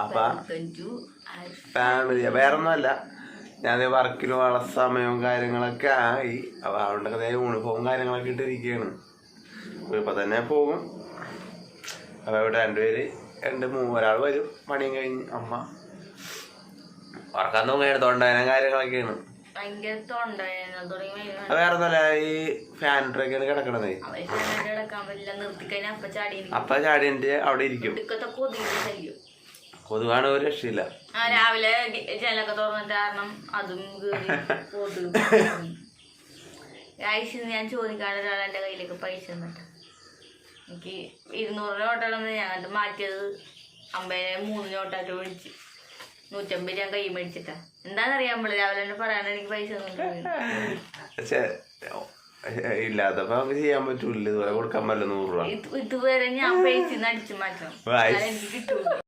അപ്പൊ ഫാമിലി വേറൊന്നുമല്ല, ഞാൻ വർക്കിനുള്ള സമയവും കാര്യങ്ങളൊക്കെ ആയി. അപ്പൊ അതുകൊണ്ടൊക്കെ യൂണിഫോമും കാര്യങ്ങളൊക്കെ ഇട്ടിരിക്കുകയാണ്. ഇപ്പൊ തന്നെ പോകും. അപ്പൊ ഇവിടെ ഒരാൾ വരും പണിയും കഴിഞ്ഞ്. അമ്മ ഉറക്കാൻ തോന്നിയാണ്, തൊണ്ടവേന കാര്യങ്ങളൊക്കെയാണ്. വേറൊന്നല്ല, ഈ ഫാനിട്ടൊക്കെയാണ് കിടക്കണത്. അപ്പൊ ചാടിയിട്ട് അവിടെ ഇരിക്കും. കൊതുകാണ് ഒരു രക്ഷയില്ല. രാവിലെ ജനലൊക്കെ തുറന്നിട്ട് കാരണം അതും ഞാൻ ചോദിക്കാണ്ട് ഒരാൾ എന്റെ കയ്യിലേക്ക് പൈസ തന്നിട്ട് എനിക്ക് 200 നോട്ടാണെന്ന് ഞങ്ങൾക്ക് മാറ്റിയത് 50 നോട്ടായിട്ട് മേടിച്ച് 150 ഞാൻ കൈ മേടിച്ചിട്ടാ. എന്താന്നറിയാൻ പാടില്ല, രാവിലെ തന്നെ പറയാണ്ട് എനിക്ക് പൈസ ഇല്ലാത്തപ്പോ നമുക്ക് ചെയ്യാൻ പറ്റൂല. ഇതുപോലെ കൊടുക്കാൻ പറ്റില്ല 100 രൂപ. ഇതുവരെ ഞാൻ പൈസ അടിച്ചു മാറ്റണം, എനിക്ക് കിട്ടൂല.